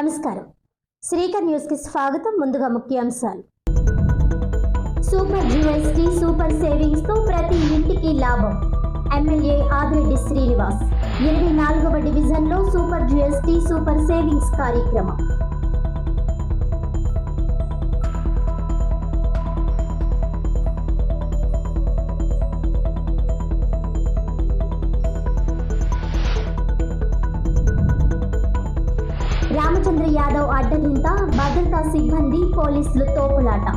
నమస్కారం. శ్రీకర్ న్యూస్ కి స్వాగతం. ముందుగా ముఖ్యాంశాలు. సూపర్ జిఎస్టీ సూపర్ సేవింగ్స్ తో ప్రతి ఇంటికి లాభం. ఎమ్మెల్యే ఆదిరెడ్డి శ్రీనివాస్ 24వ డివిజన్ లో సూపర్ జిఎస్టీ సూపర్ సేవింగ్స్ కార్యక్రమం. రామచంద్ర యాదవ్ అడ్డగింత, భద్రతా సిబ్బంది పోలీసులు తోపులాట.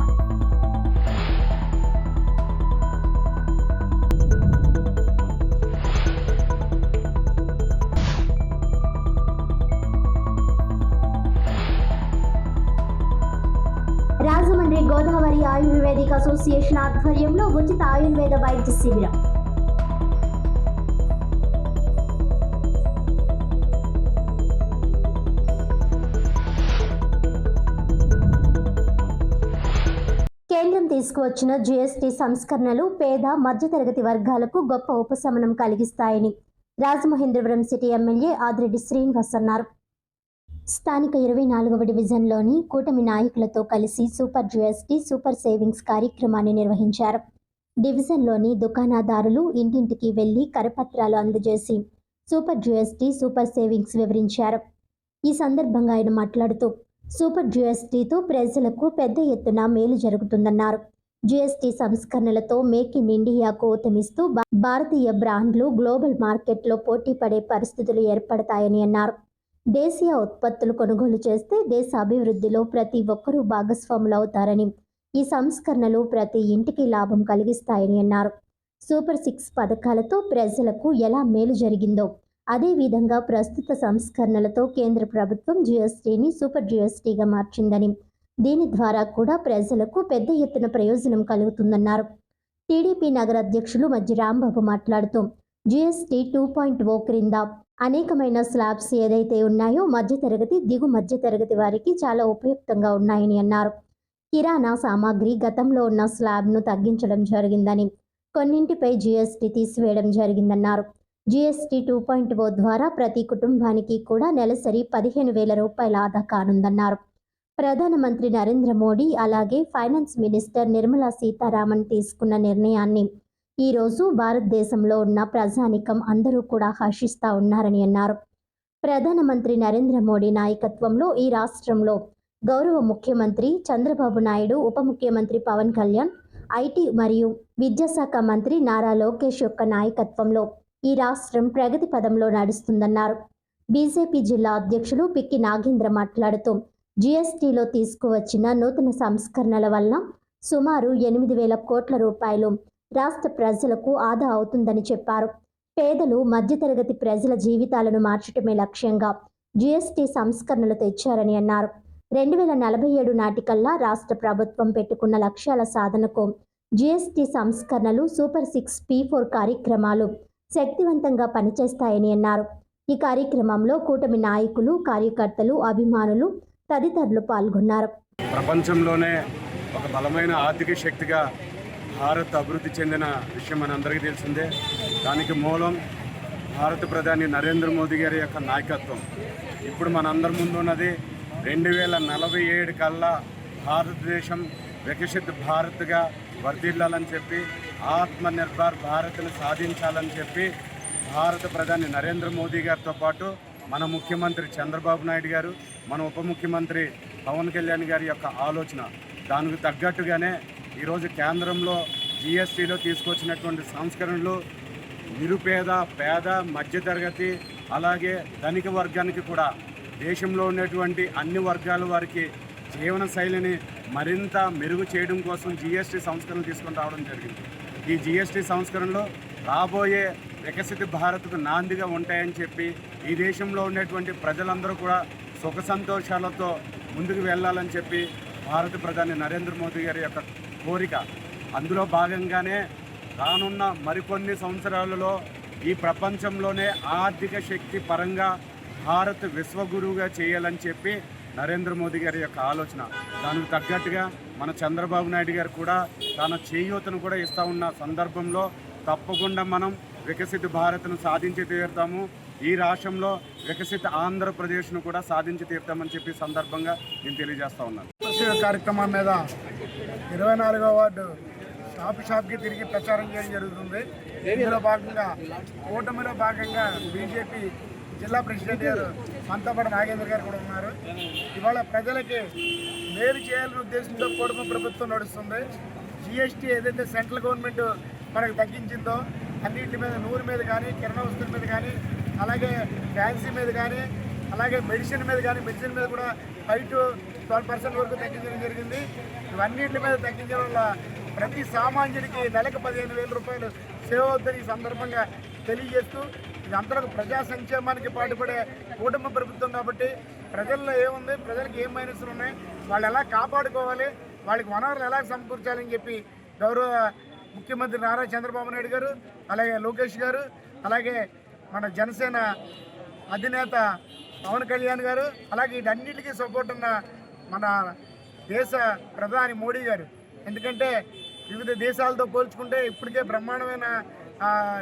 రాజమండ్రి గోదావరి ఆయుర్వేదిక్ అసోసియేషన్ ఆధ్వర్యంలో ఉచిత ఆయుర్వేద వైద్య శిబిరం. కేంద్రం తీసుకువచ్చిన జీఎస్టీ సంస్కరణలు పేద మధ్యతరగతి వర్గాలకు గొప్ప ఉపశమనం కలిగిస్తాయని రాజమహేంద్రవరం సిటీ ఎమ్మెల్యే ఆదిరెడ్డి శ్రీనివాస్ అన్నారు. స్థానిక 24వ డివిజన్లోని కూటమి నాయకులతో కలిసి సూపర్ జీఎస్టీ సూపర్ సేవింగ్స్ కార్యక్రమాన్ని నిర్వహించారు. డివిజన్లోని దుకాణదారులు ఇంటింటికి వెళ్లి కరపత్రాలు అందజేసి సూపర్ జీఎస్టీ సూపర్ సేవింగ్స్ వివరించారు. ఈ సందర్భంగా ఆయన మాట్లాడుతూ సూపర్ జీఎస్టీతో ప్రజలకు పెద్ద ఎత్తున మేలు జరుగుతుందన్నారు. జీఎస్టీ సంస్కరణలతో మేక్ ఇన్ ఇండియాకు ఊతమిస్తూ భారతీయ బ్రాండ్లు గ్లోబల్ మార్కెట్లో పోటీ పడే పరిస్థితులు ఏర్పడతాయని అన్నారు. దేశీయ ఉత్పత్తులు కొనుగోలు చేస్తే దేశ అభివృద్ధిలో ప్రతి ఒక్కరూ భాగస్వాములవుతారని, ఈ సంస్కరణలు ప్రతి ఇంటికి లాభం కలిగిస్తాయని అన్నారు. సూపర్ 6 పథకాలతో ప్రజలకు ఎలా మేలు జరిగిందో అదేవిధంగా ప్రస్తుత సంస్కరణలతో కేంద్ర ప్రభుత్వం జీఎస్టీని సూపర్ జీఎస్టీగా మార్చిందని, దీని ద్వారా కూడా ప్రజలకు పెద్ద ఎత్తున ప్రయోజనం కలుగుతుందన్నారు. టీడీపీ నగర అధ్యక్షులు మధ్య రాంబాబు మాట్లాడుతూ జీఎస్టీ 2.0 క్రింద అనేకమైన స్లాబ్స్ ఏదైతే ఉన్నాయో మధ్యతరగతి, దిగు మధ్యతరగతి వారికి చాలా ఉపయుక్తంగా ఉన్నాయని అన్నారు. కిరాణా సామాగ్రి గతంలో ఉన్న స్లాబ్ను తగ్గించడం జరిగిందని, కొన్నింటిపై జీఎస్టీ తీసివేయడం జరిగిందన్నారు. జీఎస్టీ 2.0 ద్వారా ప్రతి కుటుంబానికి కూడా నెలసరి 15,000 రూపాయల ఆదా కానుందన్నారు. ప్రధానమంత్రి నరేంద్ర మోడీ అలాగే ఫైనాన్స్ మినిస్టర్ నిర్మలా సీతారామన్ తీసుకున్న నిర్ణయాన్ని ఈరోజు భారతదేశంలో ఉన్న ప్రజానికం అందరూ కూడా హర్షిస్తూ ఉన్నారని అన్నారు. ప్రధానమంత్రి నరేంద్ర మోడీ నాయకత్వంలో ఈ రాష్ట్రంలో గౌరవ ముఖ్యమంత్రి చంద్రబాబు నాయుడు, ఉప ముఖ్యమంత్రి పవన్ కళ్యాణ్, ఐటీ మరియు విద్యాశాఖ మంత్రి నారా లోకేష్ యొక్క నాయకత్వంలో ఈ రాష్ట్రం ప్రగతి పదంలో నడుస్తుందన్నారు. బీజేపీ జిల్లా అధ్యక్షులు పిక్కి నాగేంద్ర మాట్లాడుతూ జీఎస్టీలో తీసుకువచ్చిన నూతన సంస్కరణల వల్ల సుమారు 8,000 కోట్ల రూపాయలు రాష్ట్ర ప్రజలకు ఆదా అవుతుందని చెప్పారు. పేదలు, మధ్యతరగతి ప్రజల జీవితాలను మార్చడమే లక్ష్యంగా జీఎస్టీ సంస్కరణలు తెచ్చారని అన్నారు. 2047 నాటికల్లా రాష్ట్ర ప్రభుత్వం పెట్టుకున్న లక్ష్యాల సాధనకు జీఎస్టీ సంస్కరణలు సూపర్ 6 P4 కార్యక్రమాలు శక్తివంతంగా పనిచేస్తాయని అన్నారు. ఈ కార్యక్రమంలో కూటమి నాయకులు, కార్యకర్తలు, అభిమానులు తదితరులు పాల్గొన్నారు. ప్రపంచంలోనే ఒక బలమైన ఆర్థిక శక్తిగా భారత్ అభివృద్ధి చెందిన విషయం మనందరికీ తెలిసిందే. దానికి మూలం భారత ప్రధాని నరేంద్ర మోదీ గారి యొక్క నాయకత్వం. ఇప్పుడు మనందరి ముందు ఉన్నది 2047 కల్లా భారతదేశం వికసిత్ భారత్గా వర్ధిల్లాలని చెప్పి, ఆత్మనిర్భర్ భారత్ను సాధించాలని చెప్పి భారత ప్రధాని నరేంద్ర మోదీ గారితో పాటు మన ముఖ్యమంత్రి చంద్రబాబు నాయుడు గారు, మన ఉప ముఖ్యమంత్రి పవన్ కళ్యాణ్ గారి యొక్క ఆలోచన. దానికి తగ్గట్టుగానే ఈరోజు కేంద్రంలో జీఎస్టీలో తీసుకొచ్చినటువంటి సంస్కరణలు నిరుపేద, పేద, మధ్యతరగతి అలాగే ధనిక వర్గానికి కూడా దేశంలో ఉన్నటువంటి అన్ని వర్గాల వారికి జీవన శైలిని మరింత మెరుగు చేయడం కోసం జీఎస్టీ సంస్కరణలు తీసుకొని రావడం జరిగింది. ఈ జీఎస్టీ సంస్కరణలు రాబోయే వికసిత భారత్కు నాందిగా ఉంటాయని చెప్పి, ఈ దేశంలో ఉన్నటువంటి ప్రజలందరూ కూడా సుఖ సంతోషాలతో ముందుకు వెళ్ళాలని చెప్పి భారత ప్రధాని నరేంద్ర మోదీ గారి యొక్క కోరిక. అందులో భాగంగానే రానున్న మరికొన్ని సంవత్సరాలలో ఈ ప్రపంచంలోనే ఆర్థిక శక్తి పరంగా భారత్ విశ్వగురువుగా చేయాలని చెప్పి నరేంద్ర మోదీ గారి యొక్క ఆలోచన. దానికి తగ్గట్టుగా మన చంద్రబాబు నాయుడు గారు కూడా తన చేయూతను కూడా ఇస్తూ ఉన్న సందర్భంలో తప్పకుండా మనం వికసిత భారత్ను సాధించి తీరుతాము. ఈ రాష్ట్రంలో వికసిత ఆంధ్రప్రదేశ్ను కూడా సాధించి తీరుతామని చెప్పి సందర్భంగా నేను తెలియజేస్తా ఉన్నాను. కార్యక్రమం మీద 24వ వార్డు షాప్కి తిరిగి ప్రచారం చేయడం జరుగుతుంది. ఇందులో భాగంగా కూటమిలో భాగంగా బీజేపీ జిల్లా ప్రెసిడెంట్ గారు మంతపాటి నాగేంద్ర గారు కూడా ఉన్నారు. ఇవాళ ప్రజలకి మేలు చేయాలనే ఉద్దేశంతో కూటమి ప్రభుత్వం నడుస్తుంది. జిఎస్టీ ఏదైతే సెంట్రల్ గవర్నమెంట్ మనకు తగ్గించిందో అన్నింటి మీద నూనె మీద కానీ, కిరాణా వస్తువుల మీద కానీ, అలాగే ఫ్యాన్సీ మీద కానీ, అలాగే మెడిసిన్ మీద కానీ, మెడిసిన్ మీద కూడా 5 to 12% వరకు తగ్గించడం జరిగింది. ఇవన్నింటి మీద తగ్గించడం వల్ల ప్రతి సామాన్యుడికి నెలకు 15,000 రూపాయలు సేవ్ అవుతుంది. ఈ సందర్భంగా తెలియజేస్తూ ఇది అంతరకు ప్రజా సంక్షేమానికి పాటుపడే కూటమి ప్రభుత్వం కాబట్టి ప్రజల్లో ఏముంది, ప్రజలకు ఏం మైనస్లు ఉన్నాయి, వాళ్ళు ఎలా కాపాడుకోవాలి, వాళ్ళకి వనరులు ఎలా సమకూర్చాలని చెప్పి గౌరవ ముఖ్యమంత్రి నారా చంద్రబాబు నాయుడు గారు, అలాగే లోకేష్ గారు, అలాగే మన జనసేన అధినేత పవన్ కళ్యాణ్ గారు, అలాగే వీటన్నిటికీ సపోర్ట్ ఉన్న మన దేశ ప్రధాని మోడీ గారు. ఎందుకంటే వివిధ దేశాలతో పోల్చుకుంటే ఇప్పటికే బ్రహ్మాండమైన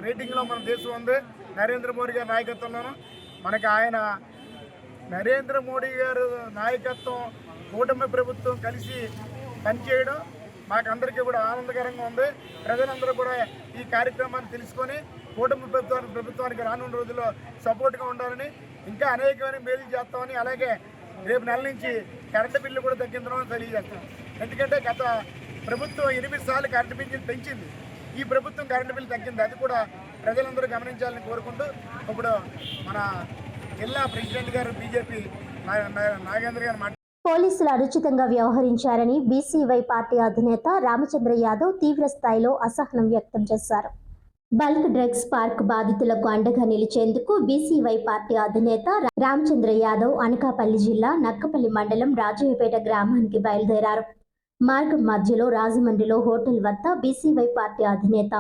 రేటింగ్లో మన దేశం ఉంది. నరేంద్ర మోడీ గారి నాయకత్వంలోనూ మనకి ఆయన నరేంద్ర మోడీ గారు నాయకత్వం, కూటమి ప్రభుత్వం కలిసి పనిచేయడం మాకందరికీ కూడా ఆనందకరంగా ఉంది. ప్రజలందరూ కూడా ఈ కార్యక్రమాన్ని తెలుసుకొని కూటమి ప్రభుత్వానికి రానున్న రోజుల్లో సపోర్ట్గా ఉండాలని, ఇంకా అనేకమైన మేలు చేస్తామని, అలాగే రేపు నెల నుంచి కరెంటు బిల్లు కూడా తగ్గించడం తెలియజేస్తాం. ఎందుకంటే గత ప్రభుత్వం 8 సార్లు కరెంటు బిల్లు పెంచింది, ఈ ప్రభుత్వం కరెంటు బిల్లు తగ్గింది. అది కూడా ప్రజలందరూ గమనించాలని కోరుకుంటూ ఇప్పుడు మన జిల్లా ప్రెసిడెంట్ గారు బీజేపీ నాగేంద్ర గారు పోలీసులు అనుచితంగా వ్యవహరించారని బీసీవై పార్టీ అధినేత రామచంద్ర యాదవ్ తీవ్ర స్థాయిలో అసహనం వ్యక్తం చేశారు. బల్క్ డ్రగ్స్ పార్క్ బాధితులకు అండగా నిలిచేందుకు బీసీవై పార్టీ అధినేత రామచంద్ర యాదవ్ అనకాపల్లి జిల్లా నక్కపల్లి మండలం రాజయ్యపేట గ్రామానికి బయలుదేరారు. మార్గం మధ్యలో రాజమండ్రిలో హోటల్ వద్ద బీసీవై పార్టీ అధినేత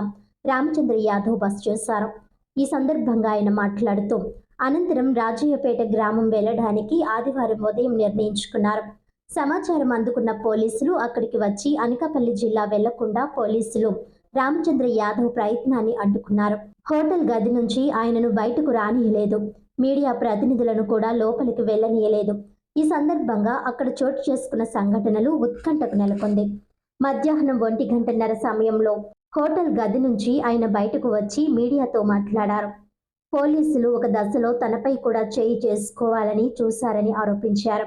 రామచంద్ర యాదవ్ బస చేశారు. ఈ సందర్భంగా ఆయన మాట్లాడుతూ అనంతరం రాజయ్యపేట గ్రామం వెళ్లడానికి ఆదివారం ఉదయం నిర్ణయించుకున్నారు. సమాచారం అందుకున్న పోలీసులు అక్కడికి వచ్చి అనకాపల్లి జిల్లా వెళ్లకుండా పోలీసులు రామచంద్ర యాదవ్ ప్రయత్నాన్ని అడ్డుకున్నారు. హోటల్ గది నుంచి ఆయనను బయటకు రానియలేదు. మీడియా ప్రతినిధులను కూడా లోపలికి వెళ్లనీయలేదు. ఈ సందర్భంగా అక్కడ చోటు చేసుకున్న సంఘటనలు ఉత్కంఠకు నెలకొంది. మధ్యాహ్నం 1:30 సమయంలో హోటల్ గది నుంచి ఆయన బయటకు వచ్చి మీడియాతో మాట్లాడారు. పోలీసులు ఒక దశలో తనపై కూడా చేయి చేసుకోవాలని చూశారని ఆరోపించారు.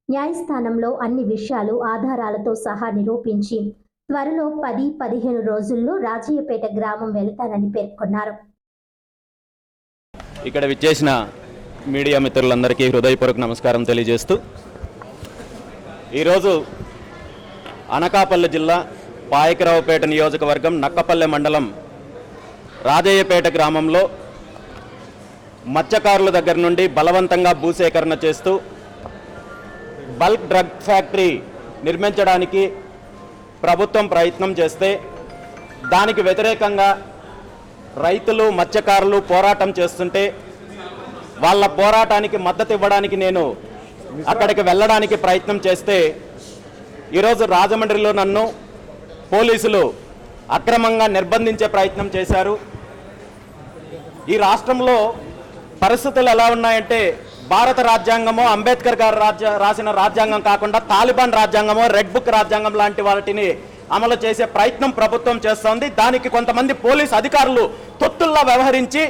న్యాయస్థానంలో అన్ని విషయాలు ఆధారాలతో సహా నిరూపించి త్వరలో 10-15 రోజుల్లో రాజయ్యపేట గ్రామం వెళ్తానని పేర్కొన్నారు. ఇక్కడ విచ్చేసిన మీడియా మిత్రులందరికీ హృదయపూర్వక నమస్కారం తెలియజేస్తూ, ఈరోజు అనకాపల్లి జిల్లా పాయకరావుపేట నియోజకవర్గం నక్కపల్లె మండలం రాజయ్యపేట గ్రామంలో మత్స్యకారుల దగ్గర నుండి బలవంతంగా భూసేకరణ చేస్తూ బల్క్ డ్రగ్ ఫ్యాక్టరీ నిర్మించడానికి ప్రభుత్వం ప్రయత్నం చేస్తే దానికి వ్యతిరేకంగా రైతులు, మత్స్యకారులు పోరాటం చేస్తుంటే వాళ్ళ పోరాటానికి మద్దతు ఇవ్వడానికి నేను అక్కడికి వెళ్ళడానికి ప్రయత్నం చేస్తే ఈరోజు రాజమండ్రిలో నన్ను పోలీసులు అక్రమంగా నిర్బంధించే ప్రయత్నం చేశారు. ఈ రాష్ట్రంలో పరిస్థితులు ఎలా ఉన్నాయంటే భారత రాజ్యాంగమో, అంబేద్కర్ గారు రాసిన రాజ్యాంగం కాకుండా తాలిబాన్ రాజ్యాంగమో, రెడ్ బుక్ రాజ్యాంగం లాంటి వాటిని అమలు చేసే ప్రయత్నం ప్రభుత్వం చేస్తోంది. దానికి కొంతమంది పోలీసు అధికారులు తొత్తుల్లా వ్యవహరించి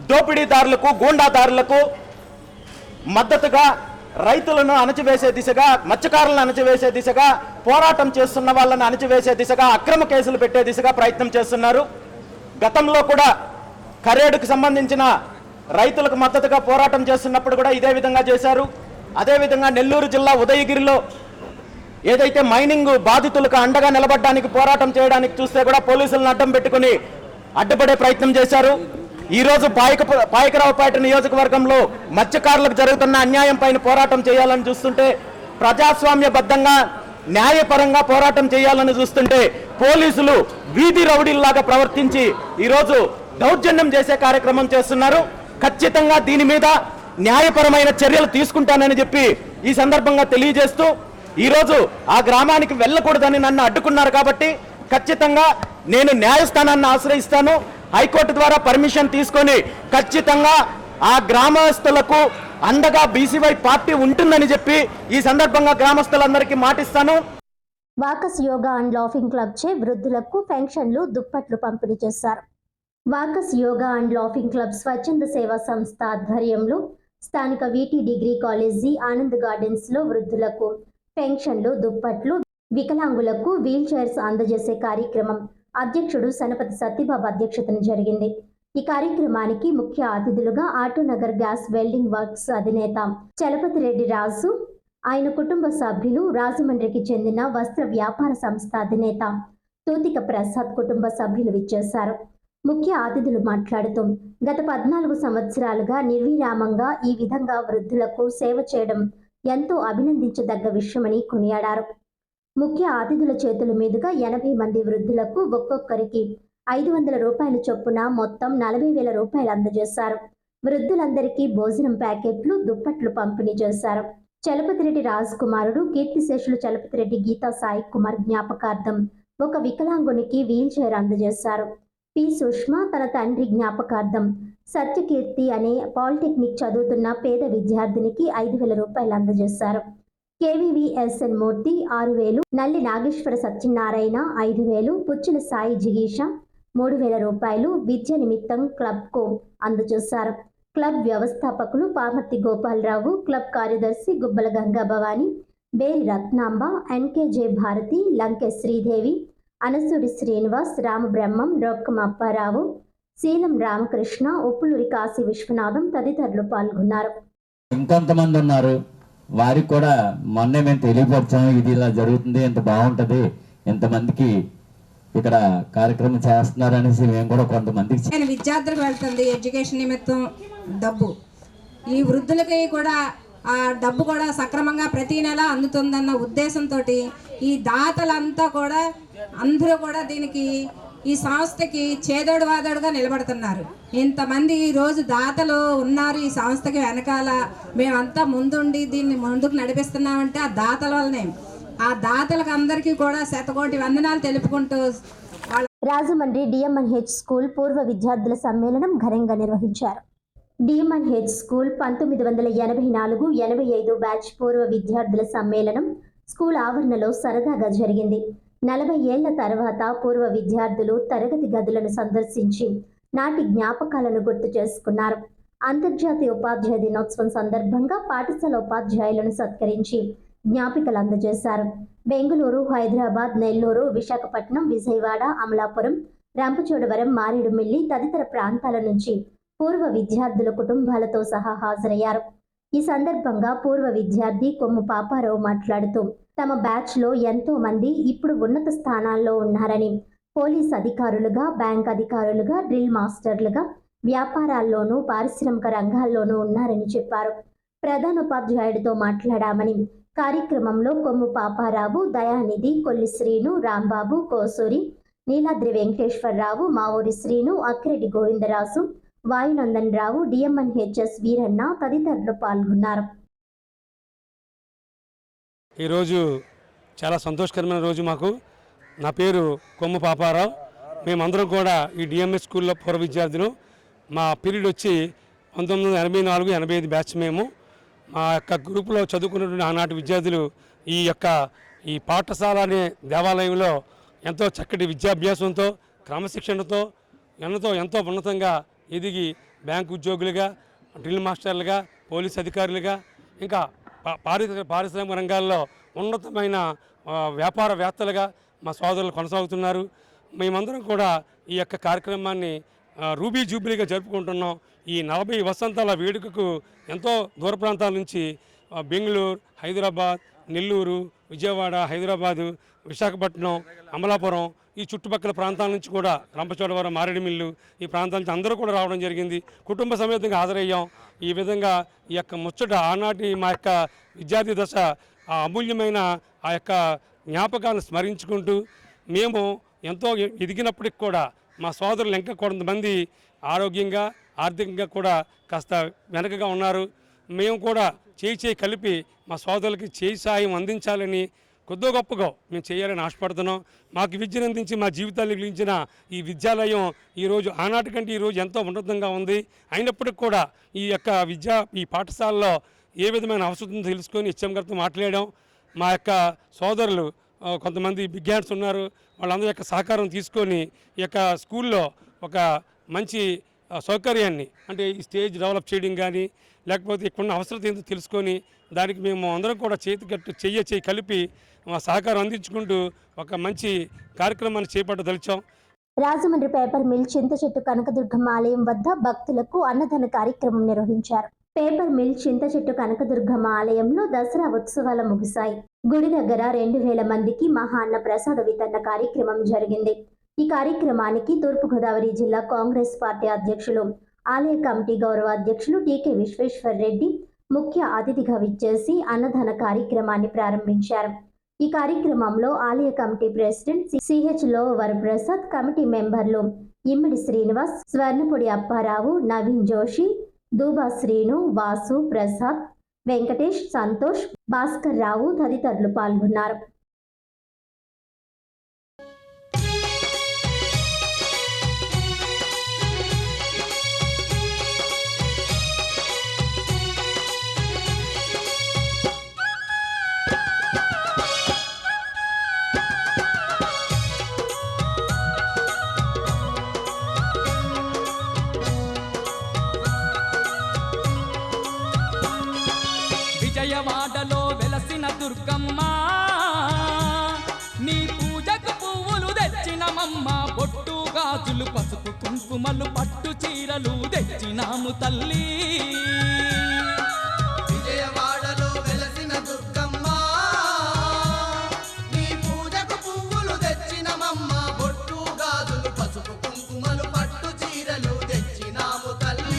దోపిడీదారులకు, గూండాదారులకు మద్దతుగా రైతులను అణచివేసే దిశగా, మత్స్యకారులను అణచివేసే దిశగా, పోరాటం చేస్తున్న వాళ్ళని అణచివేసే దిశగా, అక్రమ కేసులు పెట్టే దిశగా ప్రయత్నం చేస్తున్నారు. గతంలో కూడా కరేడుకు సంబంధించిన రైతులకు మద్దతుగా పోరాటం చేస్తున్నప్పుడు కూడా ఇదే విధంగా చేశారు. అదేవిధంగా నెల్లూరు జిల్లా ఉదయగిరిలో ఏదైతే మైనింగ్ బాధితులకు అండగా నిలబడడానికి పోరాటం చేయడానికి చూస్తే కూడా పోలీసులను అడ్డం పెట్టుకుని అడ్డుపడే ప్రయత్నం చేశారు. ఈరోజు పాయకరావుపేట నియోజకవర్గంలో మత్స్యకారులకు జరుగుతున్న అన్యాయం పైన పోరాటం చేయాలని చూస్తుంటే, ప్రజాస్వామ్యబద్ధంగా న్యాయపరంగా పోరాటం చేయాలని చూస్తుంటే పోలీసులు వీధి రౌడీల్లాగా ప్రవర్తించి ఈరోజు దౌర్జన్యం చేసే కార్యక్రమం చేస్తున్నారు. ఖచ్చితంగా దీని మీద న్యాయపరమైన చర్యలు తీసుకుంటానని చెప్పి ఈ సందర్భంగా తెలియజేస్తూ, ఈరోజు ఆ గ్రామానికి వెళ్ళకూడదని నన్ను అడ్డుకున్నారు కాబట్టి ఖచ్చితంగా నేను న్యాయస్థానాన్ని ఆశ్రయిస్తాను. హైకోర్టు ద్వారా పర్మిషన్ తీసుకొని ఖచ్చితంగా ఆ గ్రామస్తులకు అండగా బీసీవై పార్టీ ఉంటుందని చెప్పి ఈ సందర్భంగా గ్రామస్తులందరికీ మాటిస్తాను. Walkers yoga and laughing club చే వృద్ధులకు పెన్షన్లు దుప్పట్లు పంపిణీ చేశారు. Walkers yoga and laughing club స్వచ్ఛంద సేవా సంస్థ ఆధ్వర్యంలో స్థానిక VT degree college Anand gardens లో వృద్ధులకు పెన్షన్లు దుప్పట్లు, వికలాంగులకు వీల్ చైర్స్ అందజేసే కార్యక్రమం అధ్యక్షుడు సనపతి సత్యబాబు అధ్యక్షతన జరిగింది. ఈ కార్యక్రమానికి ముఖ్య అతిథులుగా ఆటోనగర్ గ్యాస్ వెల్డింగ్ వర్క్స్ అధినేత చలపతిరెడ్డి రాజు, ఆయన కుటుంబ సభ్యులు, రాజమండ్రికి చెందిన వస్త్ర వ్యాపార సంస్థ అధినేత తూతిక ప్రసాద్ కుటుంబ సభ్యులు విచ్చేశారు. ముఖ్య అతిథులు మాట్లాడుతూ గత 14 సంవత్సరాలుగా నిర్విరామంగా ఈ విధంగా వృద్ధులకు సేవ చేయడం ఎంతో అభినందించదగ్గ విషయమని కొనియాడారు. ముఖ్య అతిథుల చేతుల మీదుగా 80 మంది వృద్ధులకు ఒక్కొక్కరికి 500 రూపాయల చొప్పున మొత్తం 40,000 రూపాయలు అందజేశారు. వృద్ధులందరికీ భోజనం ప్యాకెట్లు, దుప్పట్లు పంపిణీ చేశారు. చలపతిరెడ్డి రాజ్ కుమారుడు కీర్తిశేషులు చలపతిరెడ్డి గీతా సాయి కుమార్ జ్ఞాపకార్థం ఒక వికలాంగునికి వీల్ చైర్ అందజేశారు. పి సుష్మా తన తండ్రి జ్ఞాపకార్థం సత్యకీర్తి అనే పాలిటెక్నిక్ చదువుతున్న పేద విద్యార్థినికి 5,000 రూపాయలు అందజేశారు. కేవీవీఎస్ఎన్ మూర్తి 6,000, నల్లి నాగేశ్వర సత్యనారాయణ 5,000, పుచ్చుల సాయి జిగీష 3,000 రూపాయలు విద్య నిమిత్తం క్లబ్కు అందజేశారు. క్లబ్ వ్యవస్థాపకులు పామర్తి గోపాలరావు, క్లబ్ కార్యదర్శి గుబ్బల గంగా భవాని, బేరి రత్నాంబ, ఎన్కేజే భారతి, లంకె శ్రీదేవి, అనసూరి శ్రీనివాస్, రామబ్రహ్మం, రొక్కం అప్పారావు, శీలం రామకృష్ణ, ఉప్పులూరి కాశీ విశ్వనాథం తదితరులు పాల్గొన్నారు. ఇంకొంతమంది ఉన్నారు, వారికి కూడా మొన్నే మేము తెలియపరిచాము, ఇది ఇలా జరుగుతుంది, ఎంత బాగుంటుంది, ఎంతమందికి ఇక్కడ కార్యక్రమం చేస్తున్నారు అనేసి మేము కూడా కొంతమందికి విద్యార్థులకు వెళ్తుంది ఎడ్యుకేషన్ నిమిత్తం డబ్బు. ఈ వృద్ధులకి కూడా ఆ డబ్బు కూడా సక్రమంగా ప్రతి నెల అందుతుందన్న ఉద్దేశంతో ఈ దాతలంతా కూడా అందరూ కూడా దీనికి ఈ సంస్థకి చేదోడు వాదోడుగా నిలబడుతున్నారు. ఇంతమంది ఈరోజు దాతలు ఉన్నారు ఈ సంస్థకి వెనకాల. మేమంతా ముందుండి దీన్ని ముందుకు నడిపిస్తున్నామంటే ఆ దాతల వల్లనే. ఆ దాతలకు అందరికీ కూడా శతకోటి వందనాలు తెలుపుకుంటూ రాజమండ్రి డిఎంఎన్హెచ్ స్కూల్ పూర్వ విద్యార్థుల సమ్మేళనం ఘనంగా నిర్వహించారు. డిఎంఎన్హెచ్ స్కూల్ 1984-85 బ్యాచ్ పూర్వ విద్యార్థుల సమ్మేళనం స్కూల్ ఆవరణలో సరదాగా జరిగింది. 40 ఏళ్ల తర్వాత పూర్వ విద్యార్థులు తరగతి గదులను సందర్శించి నాటి జ్ఞాపకాలను గుర్తు చేసుకున్నారు. అంతర్జాతీయ ఉపాధ్యాయ దినోత్సవం సందర్భంగా పాఠశాల ఉపాధ్యాయులను సత్కరించి జ్ఞాపికలు అందజేశారు. బెంగళూరు, హైదరాబాద్, నెల్లూరు, విశాఖపట్నం, విజయవాడ, అమలాపురం, రంపచోడవరం, మారేడుమిల్లి తదితర ప్రాంతాల నుంచి పూర్వ విద్యార్థుల కుటుంబాలతో సహా హాజరయ్యారు. ఈ సందర్భంగా పూర్వ విద్యార్థి కొమ్ము పాపారావు మాట్లాడుతూ తమ బ్యాచ్లో ఎంతో మంది ఇప్పుడు ఉన్నత స్థానాల్లో ఉన్నారని, పోలీస్ అధికారులుగా, బ్యాంక్ అధికారులుగా, డ్రిల్ మాస్టర్లుగా, వ్యాపారాల్లోనూ పారిశ్రామిక రంగాల్లోనూ ఉన్నారని చెప్పారు. ప్రధానోపాధ్యాయుడితో మాట్లాడామని, కార్యక్రమంలో కొమ్ము పాపారావు, దయానిధి, కొల్లి శ్రీను, రాంబాబు, కోసూరి, నీలాద్రి వెంకటేశ్వరరావు, మావూరి శ్రీను, అక్కిరెడ్డి గోవిందరాజు, వాయునందన్ రావు, డిఎంఎన్హెచ్ఎస్ వీరన్న తదితరులు పాల్గొన్నారు. ఈరోజు చాలా సంతోషకరమైన రోజు మాకు. నా పేరు కొమ్ము పాపారావు. మేమందరం కూడా ఈ డిఎంఎస్ స్కూల్లో పూర్వ విద్యార్థులు. మా పీరియడ్ వచ్చి 1984-85 బ్యాచ్. మేము మా యొక్క గ్రూపులో చదువుకున్నటువంటి ఆనాటి విద్యార్థులు ఈ పాఠశాల అనే దేవాలయంలో ఎంతో చక్కటి విద్యాభ్యాసంతో, క్రమశిక్షణతో ఎంతో ఉన్నతంగా ఎదిగి బ్యాంకు ఉద్యోగులుగా, డ్రిల్ మాస్టర్లుగా, పోలీస్ అధికారులుగా, ఇంకా పారిశ్రామిక రంగాల్లో ఉన్నతమైన వ్యాపారవేత్తలుగా మా సోదరులు కొనసాగుతున్నారు. మేమందరం కూడా ఈ యొక్క కార్యక్రమాన్ని రూబీ జూబ్లీగా జరుపుకుంటున్నాం. ఈ 40 వసంతాల వేడుకకు ఎంతో దూర ప్రాంతాల నుంచి బెంగళూరు, హైదరాబాద్, నెల్లూరు, విజయవాడ, హైదరాబాదు, విశాఖపట్నం, అమలాపురం ఈ చుట్టుపక్కల ప్రాంతాల నుంచి కూడా, రంపచోడవరం, మారేడుమిల్లు ఈ ప్రాంతాల నుంచి అందరూ కూడా రావడం జరిగింది. కుటుంబ సమేతంగా హాజరయ్యాం. ఈ విధంగా ఈ యొక్క ముచ్చట ఆనాటి మా యొక్క విద్యార్థి దశ ఆ అమూల్యమైన ఆ యొక్క జ్ఞాపకాలను స్మరించుకుంటూ మేము ఎంతో ఎదిగినప్పటికి కూడా మా సోదరులు ఇంకా కొంతమంది ఆరోగ్యంగా, ఆర్థికంగా కూడా కాస్త వెనకగా ఉన్నారు. మేము కూడా చేయి కలిపి మా సోదరులకి చేయి సాయం అందించాలని కొద్దో గొప్పగా మేము చేయాలని ఆశపడుతున్నాం. మాకు విద్యను అందించి మా జీవితాన్ని మిగిలించిన ఈ విద్యాలయం ఈరోజు ఆనాటి కంటే ఈరోజు ఎంతో ఉన్నతంగా ఉంది. అయినప్పటికీ కూడా ఈ యొక్క ఈ పాఠశాలలో ఏ విధమైన అవసరం తెలుసుకొని హెచ్ఎం గారితో మాట్లాడాం. మా యొక్క సోదరులు కొంతమంది బిగ్ హ్యాండ్స్ ఉన్నారు, వాళ్ళందరి యొక్క సహకారం తీసుకొని ఈ యొక్క స్కూల్లో ఒక మంచి సౌకర్యాన్ని అంటే ఈ స్టేజ్ డెవలప్ చేయడం కానీ లేకపోతే ఇక్కడ అవసరం ఏంటో తెలుసుకొని దానికి మేము అందరం కూడా చెయ్యి కలిపి మా సహకారం అందించుకుంటూ ఒక మంచి కార్యక్రమాన్ని చేపట్టదలిచాం. రాజమండ్రి పేపర్ మిల్ చింతచెట్టు కనకదుర్గమ్మ ఆలయం వద్ద భక్తులకు అన్నదాన కార్యక్రమం నిర్వహించారు. పేపర్ మిల్ చింతచెట్టు కనకదుర్గమ్మ ఆలయంలో దసరా ఉత్సవాలు ముగిశాయి. గుడి దగ్గర 2000 మందికి మహా అన్న ప్రసాద వితరణ కార్యక్రమం జరిగింది. ఈ కార్యక్రమానికి తూర్పుగోదావరి జిల్లా కాంగ్రెస్ పార్టీ అధ్యక్షులు, ఆలయ కమిటీ గౌరవ అధ్యక్షులు టీకే విశ్వేశ్వర్ రెడ్డి ముఖ్య అతిథిగా విచ్చేసి అన్నదాన కార్యక్రమాన్ని ప్రారంభించారు. ఈ కార్యక్రమంలో ఆలయ కమిటీ ప్రెసిడెంట్ సిహెచ్లో వరప్రసాద్, కమిటీ మెంబర్లు ఇమ్మిడి శ్రీనివాస్, స్వర్ణపొడి అప్పారావు, నవీన్ జోషి, దూబా శ్రీను, వాసు, ప్రసాద్, వెంకటేష్, సంతోష్, భాస్కర్ రావు తదితరులు పాల్గొన్నారు. విజయవాడలో వెలసిన దుర్గమ్మ, నీ పూజకు పువ్వులు తెచ్చినమమ్మ, బొట్టు గాజులు పసుపు కుంకుమలు పట్టు చీరలు తెచ్చినాము తల్లి. విజయవాడలో వెలసిన దుర్గమ్మ, నీ పూజకు పువ్వులు తెచ్చినమమ్మ, బొట్టు గాజులు పసుపు కుంకుమలు పట్టు చీరలు తెచ్చినాము తల్లి.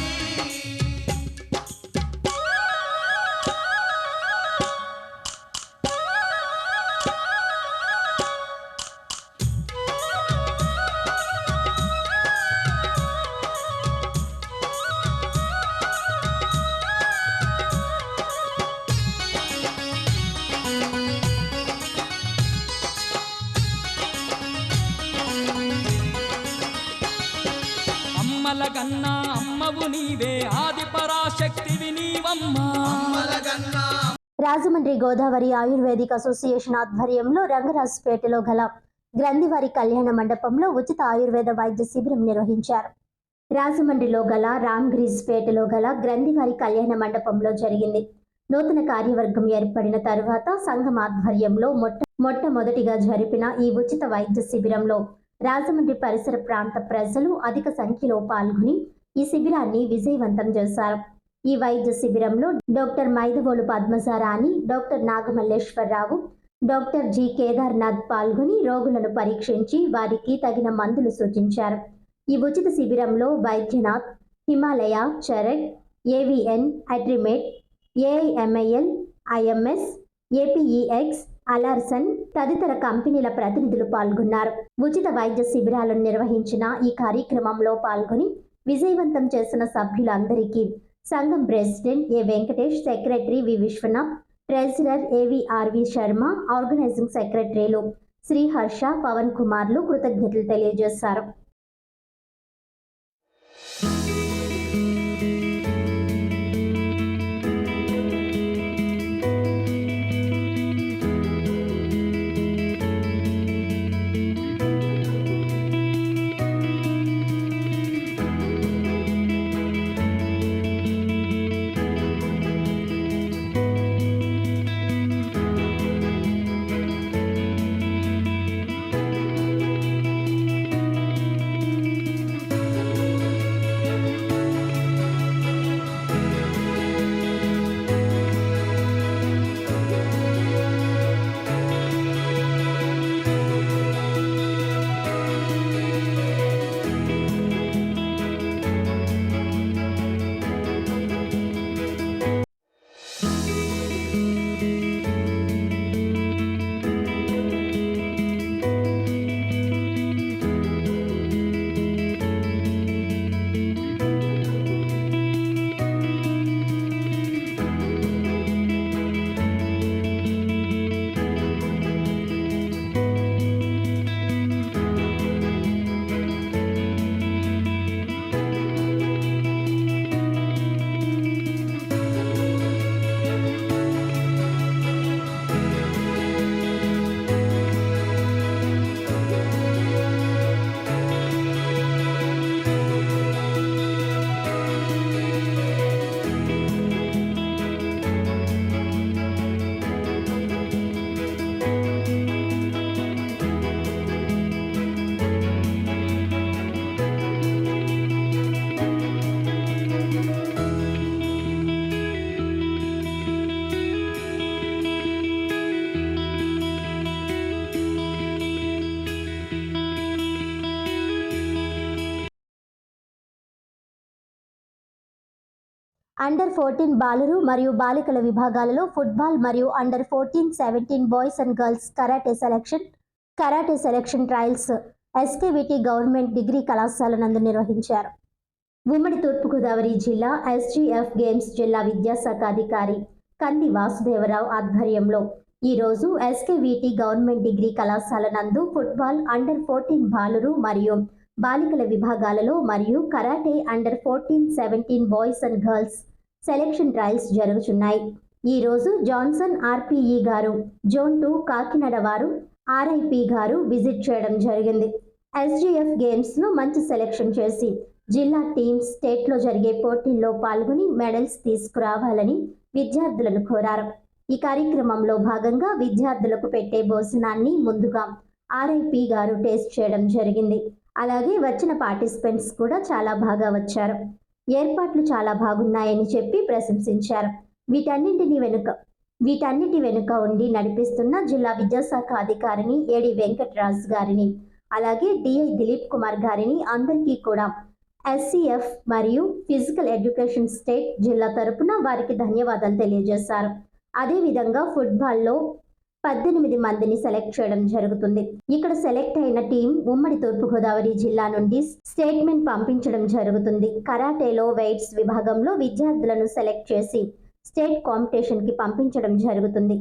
అమ్మలగన్నా అమ్మవు నీవే, ఆది పరాశక్తివి నీవమ్మా. రాజమండ్రి గోదావరి ఆయుర్వేదిక్ అసోసియేషన్ ఆధ్వర్యంలో రంగరాజుపేటలో గల గ్రంథివారి కళ్యాణ మండపంలో ఉచిత ఆయుర్వేద వైద్య శిబిరం నిర్వహించారు. రాజమండ్రిలో గల రామ్గిరీజ్పేటలో గల గ్రంథివారి కళ్యాణ మండపంలో జరిగింది. నూతన కార్యవర్గం ఏర్పడిన తరువాత సంఘం ఆధ్వర్యంలో మొట్టమొదటిగా జరిపిన ఈ ఉచిత వైద్య శిబిరంలో రాజమండ్రి పరిసర ప్రాంత ప్రజలు అధిక సంఖ్యలో పాల్గొని ఈ శిబిరాన్ని విజయవంతం చేశారు. ఈ వైద్య శిబిరంలో doctor Maidavolu Padmajarani, doctor Nagamalleswararao, doctor G Kedarnath పాల్గొని రోగులను పరీక్షించి వారికి తగిన మందులు సూచించారు. ఈ ఉచిత శిబిరంలో వైద్యనాథ్, హిమాలయ, చరక్, ఏవిఎన్, అడ్రిమేట్, ఏఐఎంఐఎల్, ఐఎంఎస్, ఏపీఈఎక్స్, అలార్సన్ తదితర కంపెనీల ప్రతినిధులు పాల్గొన్నారు. ఉచిత వైద్య శిబిరాలను నిర్వహించిన ఈ కార్యక్రమంలో పాల్గొని విజయవంతం చేసిన సభ్యులందరికీ సంఘం president A Venkatesh, secretary V Viswanath, treasurer AVRV Sharma, organising సెక్రటరీలు శ్రీహర్ష, పవన్ కుమార్లు కృతజ్ఞతలు తెలియజేశారు. అండర్ 14 బాలురు మరియు బాలికల విభాగాలలో ఫుట్బాల్ మరియు under 14-17 boys and girls karate selection trials SKVT government degree కళాశాల నందు నిర్వహించారు. ఉమ్మడి తూర్పుగోదావరి జిల్లా SGF గేమ్స్ జిల్లా విద్యాశాఖ అధికారి కంది వాసుదేవరావు ఆధ్వర్యంలో ఈరోజు ఎస్కేవిటి గవర్నమెంట్ డిగ్రీ కళాశాల నందు ఫుట్బాల్ అండర్ 14 బాలురు మరియు బాలికల విభాగాలలో మరియు karate under 14-17 boys and girls selection trials జరుగుతున్నాయి. ఈరోజు జాన్సన్ RPE గారు జోన్ 2 కాకినాడ వారు RIP గారు విజిట్ చేయడం జరిగింది. SGF గేమ్స్లో మంచి సెలక్షన్ చేసి జిల్లా టీమ్ స్టేట్లో జరిగే పోటీల్లో పాల్గొని మెడల్స్ తీసుకురావాలని విద్యార్థులను కోరారు. ఈ కార్యక్రమంలో భాగంగా విద్యార్థులకు పెట్టే భోజనాన్ని ముందుగా RIP గారు టేస్ట్ చేయడం జరిగింది. అలాగే వచ్చిన పార్టిసిపెంట్స్ కూడా చాలా బాగా వచ్చారు. ఏర్పాట్లు చాలా బాగున్నాయని చెప్పి ప్రశంసించారు. వీటన్నిటి వెనుక ఉండి నడిపిస్తున్న జిల్లా విద్యాశాఖ అధికారిని ఏడి వెంకటరాజు గారిని అలాగే DI దిలీప్ కుమార్ గారిని అందరికీ కూడా SCF మరియు ఫిజికల్ ఎడ్యుకేషన్ స్టేట్ జిల్లా తరపున వారికి ధన్యవాదాలు తెలియజేశారు. అదేవిధంగా ఫుట్బాల్లో 18 మందిని సెలెక్ట్ చేయడం జరుగుతుంది. ఇక్కడ సెలెక్ట్ అయిన టీం ఉమ్మడి తూర్పుగోదావరి జిల్లా నుండి స్టేట్మెంట్ పంపించడం జరుగుతుంది. కరాటేలో వెయిట్స్ విభాగంలో విద్యార్థులను సెలెక్ట్ చేసి స్టేట్ కాంపిటీషన్కి పంపించడం జరుగుతుంది.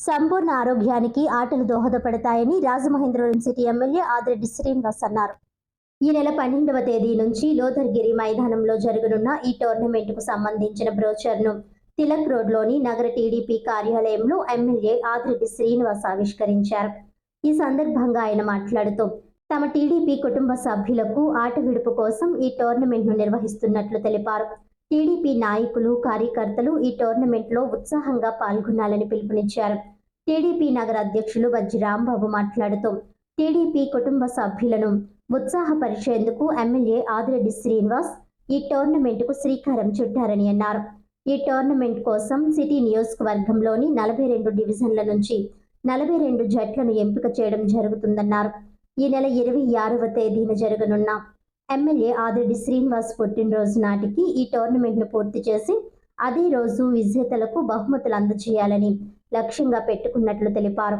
సంపూర్ణ ఆరోగ్యానికి ఆటలు దోహదపడతాయని రాజమహేంద్రవరం సిటీ ఎమ్మెల్యే ఆదిరెడ్డి శ్రీనివాస్ అన్నారు. ఈ నెల 12వ తేదీ నుంచి లోథర్గిరి మైదానంలో జరగనున్న ఈ టోర్నమెంట్కు సంబంధించిన బ్రోచర్ను తిలక్ రోడ్లోని నగర టీడీపీ కార్యాలయంలో ఎమ్మెల్యే ఆదిరెడ్డి శ్రీనివాస్ ఆవిష్కరించారు. ఈ సందర్భంగా ఆయన మాట్లాడుతూ తమ టీడీపీ కుటుంబ సభ్యులకు ఆట విడుపు కోసం ఈ టోర్నమెంట్ను నిర్వహిస్తున్నట్లు తెలిపారు. టీడీపీ నాయకులు కార్యకర్తలు ఈ టోర్నమెంట్లో ఉత్సాహంగా పాల్గొనాలని పిలుపునిచ్చారు. టీడీపీ నగర అధ్యక్షులు వజ్జి రాంబాబు మాట్లాడుతూ టీడీపీ కుటుంబ సభ్యులను ఉత్సాహపరిచేందుకు ఎమ్మెల్యే ఆదిరెడ్డి శ్రీనివాస్ ఈ టోర్నమెంట్కు శ్రీకారం చుట్టారని అన్నారు. ఈ టోర్నమెంట్ కోసం సిటీ నియోజకవర్గంలోని 42 డివిజన్ల నుంచి 42 జట్లను ఎంపిక చేయడం జరుగుతుందన్నారు. ఈ నెల 26వ తేదీన జరగనున్న ఎమ్మెల్యే ఆదిరెడ్డి శ్రీనివాస్ పుట్టినరోజు నాటికి ఈ టోర్నమెంట్ను పూర్తి చేసి అదే రోజు విజేతలకు బహుమతులు అందజేయాలని లక్ష్యంగా పెట్టుకున్నట్లు తెలిపారు.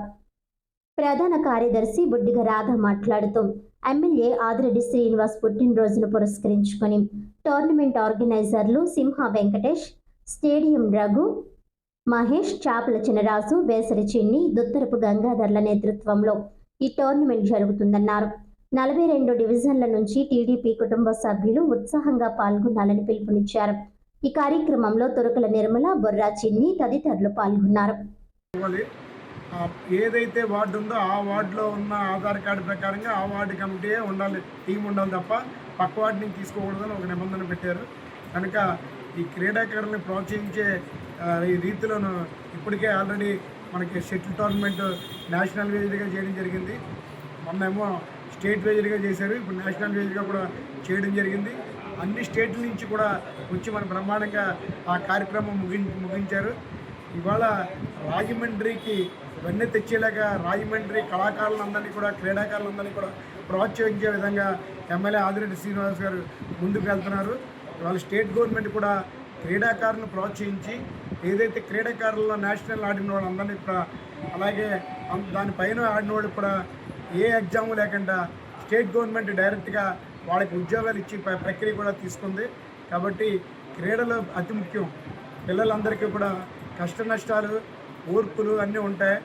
ప్రధాన కార్యదర్శి బుడ్డిగ రాధ మాట్లాడుతూ ఎమ్మెల్యే ఆదిరెడ్డి శ్రీనివాస్ పుట్టినరోజును పురస్కరించుకొని టోర్నమెంట్ ఆర్గనైజర్లు సింహ వెంకటేష్, స్టేడియం రఘు, మహేష్, చాపల చినరాజు, వేసరి చిన్ని, దుత్తరపు గంగాధర్ల నేతృత్వంలో ఈ టోర్నమెంట్ జరుగుతుందన్నారు. 42 డివిజన్ల నుంచి టీడీపీ కుటుంబ సభ్యులు ఉత్సాహంగా పాల్గొనాలని పిలుపునిచ్చారు. ఈ కార్యక్రమంలో తురకల నిర్మల, బొర్రా చిన్ని తదితరులు పాల్గొన్నారు. ఏదైతే వార్డు ఉందో ఆ వార్డులో ఉన్న ఆధార్ కార్డు ప్రకారంగా ఆ వార్డు కమిటీయే ఉండాలి, టీం ఉండాలి తప్ప పక్క వార్డు నుంచి తీసుకోకూడదని ఒక నిబంధన పెట్టారు. కనుక ఈ క్రీడాకారులను ప్రోత్సహించే ఈ రీతిలోనూ ఇప్పటికే ఆల్రెడీ మనకి షటిల్ టోర్నమెంట్ నేషనల్ వేజ్గా చేయడం జరిగింది. మొన్నేమో స్టేట్ వేజ్గా చేశారు, ఇప్పుడు నేషనల్ వేజ్గా కూడా చేయడం జరిగింది. అన్ని స్టేట్ల నుంచి కూడా వచ్చి మన బ్రహ్మాండంగా ఆ కార్యక్రమం ముగించారు. ఇవాళ రాజమండ్రికి వెన్నె తెచ్చేలాగా రాజమండ్రి కళాకారులందరినీ కూడా క్రీడాకారులందరినీ కూడా ప్రోత్సహించే విధంగా ఎమ్మెల్యే ఆదిరెడ్డి శ్రీనివాస్ గారు ముందుకు వెళ్తున్నారు. ఇవాళ స్టేట్ గవర్నమెంట్ కూడా క్రీడాకారులను ప్రోత్సహించి ఏదైతే క్రీడాకారుల్లో నేషనల్ ఆడిన వాళ్ళందరినీ కూడా అలాగే దానిపైన ఆడిన వాళ్ళు కూడా ఏ ఎగ్జామ్ లేకుండా స్టేట్ గవర్నమెంట్ డైరెక్ట్గా వాళ్ళకి ఉద్యోగాలు ఇచ్చి ప్రక్రియ కూడా తీసుకుంది. కాబట్టి క్రీడలు అతి ముఖ్యం. పిల్లలందరికీ కూడా కష్ట నష్టాలు, ఓర్పులు అన్నీ ఉంటాయి.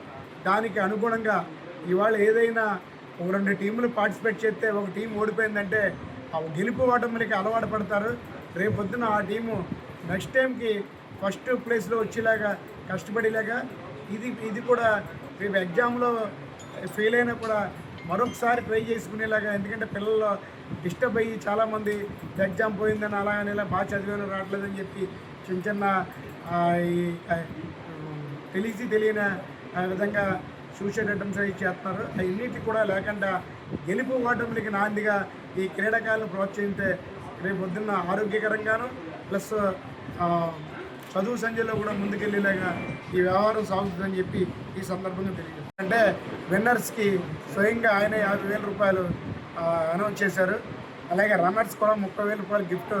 దానికి అనుగుణంగా ఇవాళ ఏదైనా ఒక 2 టీములు పార్టిసిపేట్ చేస్తే ఒక టీం ఓడిపోయిందంటే ఆ గెలుపు ఓటమికి అలవాటు పడతారు. రేపొద్దున ఆ టీము నెక్స్ట్ టైంకి ఫస్ట్ ప్లేస్లో వచ్చేలాగా కష్టపడేలాగా ఇది కూడా రేపు ఎగ్జామ్లో ఫెయిల్ అయినా కూడా మరొకసారి ట్రై చేసుకునేలాగా. ఎందుకంటే పిల్లలు డిస్టర్బ్ అయ్యి చాలామంది ఎగ్జామ్ పోయిందని అలాగని ఇలా బాగా చదివాను రావట్లేదని చెప్పి చిన్న తెలియని విధంగా సూసైడ్ అటెంప్ట్స్ అవి చేస్తున్నారు. అన్నిటి కూడా లేకుండా గెలుపు ఓటమికి నాందిగా ఈ క్రీడాకారులను ప్రోత్సహిస్తే రేపు పొద్దున్న ఆరోగ్యకరంగాను ప్లస్ చదువు సంఖ్యలో కూడా ముందుకెళ్ళేలాగా ఈ వ్యవహారం సాగుతుందని చెప్పి ఈ సందర్భంగా తెలియదు. అంటే విన్నర్స్కి స్వయంగా ఆయన 50,000 రూపాయలు అనౌన్స్ చేశారు. అలాగే రన్నర్స్ కూడా 30,000 రూపాయలు గిఫ్ట్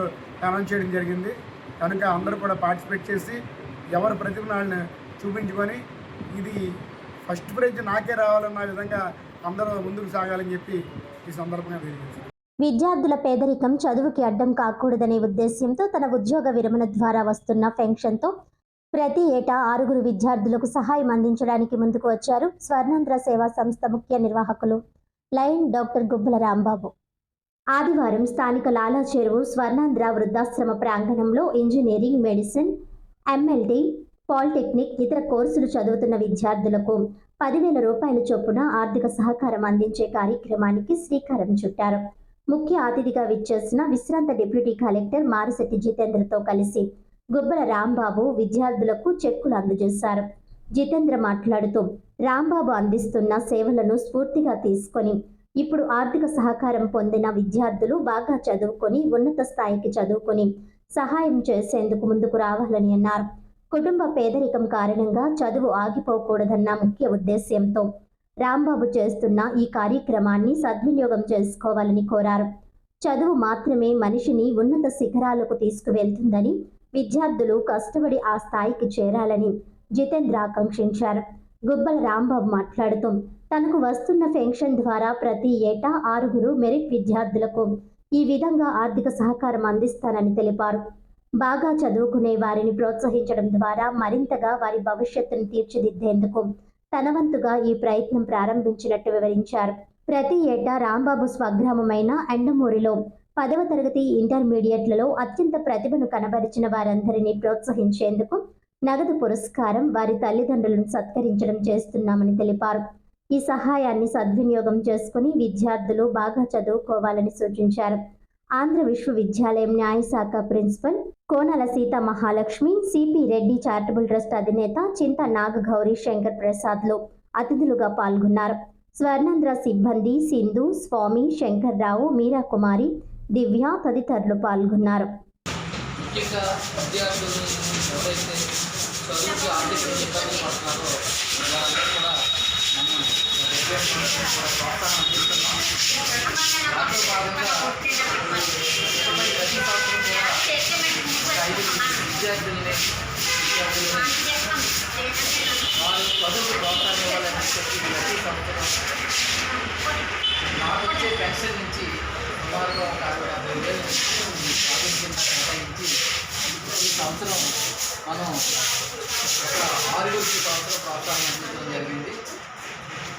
అనౌన్స్ చేయడం జరిగింది. కనుక అందరూ కూడా పార్టిసిపేట్ చేసి ఎవరి ప్రతిభను చూపించుకొని ఇది ఫస్ట్ ప్రైజ్ నాకే రావాలన్న విధంగా అందరూ ముందుకు సాగాలని చెప్పి ఈ సందర్భంగా తెలియజేశారు. విద్యార్థుల పేదరికం చదువుకి అడ్డం కాకూడదనే ఉద్దేశ్యంతో తన ఉద్యోగ విరమణ ద్వారా వస్తున్న పెన్షన్తో ప్రతి ఏటా 6 విద్యార్థులకు సహాయం అందించడానికి ముందుకు వచ్చారు స్వర్ణాంధ్ర సేవా సంస్థ ముఖ్య నిర్వాహకులు లయన్ డాక్టర్ గుబ్బల రాంబాబు. ఆదివారం స్థానిక లాలా చెరువు స్వర్ణాంధ్ర వృద్ధాశ్రమ ప్రాంగణంలో ఇంజనీరింగ్, మెడిసిన్, ఎంఎల్టీ, పాలిటెక్నిక్ ఇతర కోర్సులు చదువుతున్న విద్యార్థులకు 10,000 రూపాయల చొప్పున ఆర్థిక సహకారం అందించే కార్యక్రమానికి శ్రీకారం చుట్టారు. ముఖ్య అతిథిగా విచ్చేసిన విశ్రాంత డిప్యూటీ కలెక్టర్ మారిశెట్టి జితేంద్రతో కలిసి గుబ్బల రాంబాబు విద్యార్థులకు చెక్కులు అందజేశారు. జితేంద్ర మాట్లాడుతూ రాంబాబు అందిస్తున్న సేవలను స్ఫూర్తిగా తీసుకొని ఇప్పుడు ఆర్థిక సహకారం పొందిన విద్యార్థులు బాగా చదువుకొని ఉన్నత స్థాయికి చదువుకొని సహాయం చేసేందుకు ముందుకు రావాలని అన్నారు. కుటుంబ పేదరికం కారణంగా చదువు ఆగిపోకూడదన్న ముఖ్య ఉద్దేశ్యంతో రాంబాబు చేస్తున్న ఈ కార్యక్రమాన్ని సద్వినియోగం చేసుకోవాలని కోరారు. చదువు మాత్రమే మనిషిని ఉన్నత శిఖరాలకు తీసుకువెళ్తుందని, విద్యార్థులు కష్టపడి ఆ స్థాయికి చేరాలని జితేంద్ర ఆకాంక్షించారు. గుబ్బల రాంబాబు మాట్లాడుతూ తనకు వస్తున్న పెన్షన్ ద్వారా ప్రతి ఏటా 6 మెరిట్ విద్యార్థులకు ఈ విధంగా ఆర్థిక సహకారం అందిస్తానని తెలిపారు. బాగా చదువుకునే వారిని ప్రోత్సహించడం ద్వారా మరింతగా వారి భవిష్యత్తును తీర్చిదిద్దేందుకు తన వంతుగా ఈ ప్రయత్నం ప్రారంభించినట్టు వివరించారు. ప్రతి ఏటా రాంబాబు స్వగ్రామమైన ఎండమూరిలో 10వ తరగతి ఇంటర్మీడియట్లలో అత్యంత ప్రతిభను కనబరిచిన వారందరినీ ప్రోత్సహించేందుకు నగదు పురస్కారం, వారి తల్లిదండ్రులను సత్కరించడం చేస్తున్నామని తెలిపారు. ఈ సహాయాన్ని సద్వినియోగం చేసుకుని విద్యార్థులు బాగా చదువుకోవాలని సూచించారు. ఆంధ్ర విశ్వవిద్యాలయం న్యాయశాఖ principal Konala Seeta Mahalakshmi, CP Reddy charitable trust అధినేత చింత నాగగౌరి శంకర్ ప్రసాద్లు అతిథులుగా పాల్గొన్నారు. స్వర్ణాంధ్ర సిబ్బంది సింధు, స్వామి, శంకర్రావు, మీరాకుమారి, దివ్య తదితరులు పాల్గొన్నారు. విద్యార్థుల్ని వారు చదువుకు ప్రోత్సాహం ఇవ్వాలని చెప్పి ప్రతి సంవత్సరం పెన్షన్ నుంచి సుమారుగా ఒక 60,000 ఈ ప్రాజెక్ట్ కింద కేటాయించి ఈ సంవత్సరం మనం ఒక 6 సంవత్సరం ప్రోత్సాహం అందించడం జరిగింది.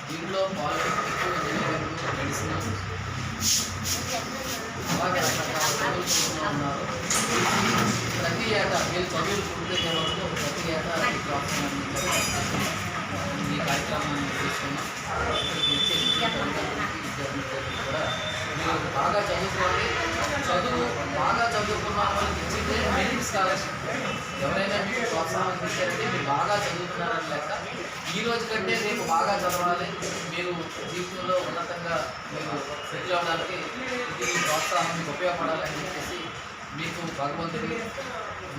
దీంట్లో పాలిటెక్నిక్, ఇంజనీరింగ్, మెడిసిన్ అలాగే రకరకాల చదువులు చదువుతూ ఉన్నారు. ప్రతి ఏటా వీళ్ళు చదువులు పూర్తయ్యే వరకు ప్రతి ఏటా ఈ ప్రోత్సాహం అందించాలి. ఈ కార్యక్రమాన్ని తీసుకున్నాం. విద్యార్థులు కూడా మీరు బాగా చదువుకోవాలి. బాగా చదువుకున్న వాళ్ళకి ఇచ్చిందే మెరిట్ స్కాలర్షిప్. ఎవరైనా మీకు ప్రోత్సాహం ఇచ్చారంటే మీరు బాగా చదువుతున్నారని లెక్క. ఈ రోజు కంటే రేపు బాగా చదవాలి, మీరు జీవితంలో ఉన్నతంగా మీరు సెటిల్ అవ్వడానికి ఇది ప్రోత్సాహం మీకు ఉపయోగపడాలని చెప్పేసి మీకు భగవంతుడి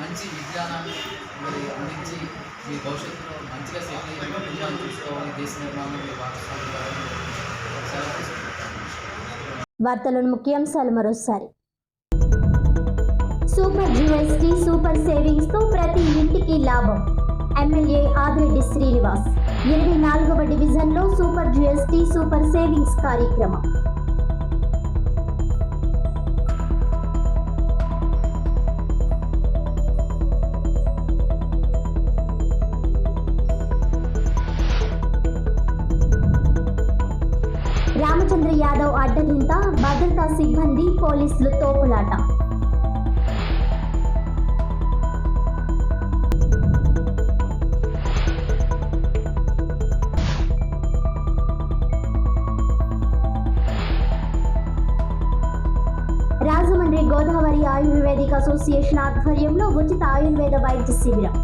మంచి విజ్ఞానాన్ని మరి అందించి మీ భవిష్యత్తులో మంచిగా సెటిల్ అయ్యి కుటుంబాన్ని చూసుకోవాలి, దేశ నిర్మాణం మీరు భాగస్వామి కావాలని సెలవు తీసుకుంటాను. వార్తలోని ముఖ్యాంశాలు మరోసారి. సూపర్ జిఎస్టీ సూపర్ సేవింగ్స్ తో ప్రతి ఇంటికి లాభం. ఎమ్మెల్యే ఆదిరెడ్డి శ్రీనివాస్. 24వ డివిజన్లో సూపర్ జిఎస్టీ సూపర్ సేవింగ్స్ కార్యక్రమం. రామచంద్ర యాదవ్ అడ్డగింత, భద్రతా సిబ్బంది పోలీసులు తోపులాట. రాజమండ్రి గోదావరి ఆయుర్వేదిక్ అసోసియేషన్ ఆధ్వర్యంలో ఉచిత ఆయుర్వేద వైద్య శిబిరం.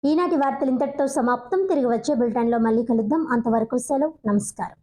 ఈనాటి వార్తలు ఇంతటితో సమాప్తం. తిరిగి వచ్చే బులెటిన్లో మళ్ళీ కలుద్దాం. అంతవరకు సెలవు. నమస్కారం.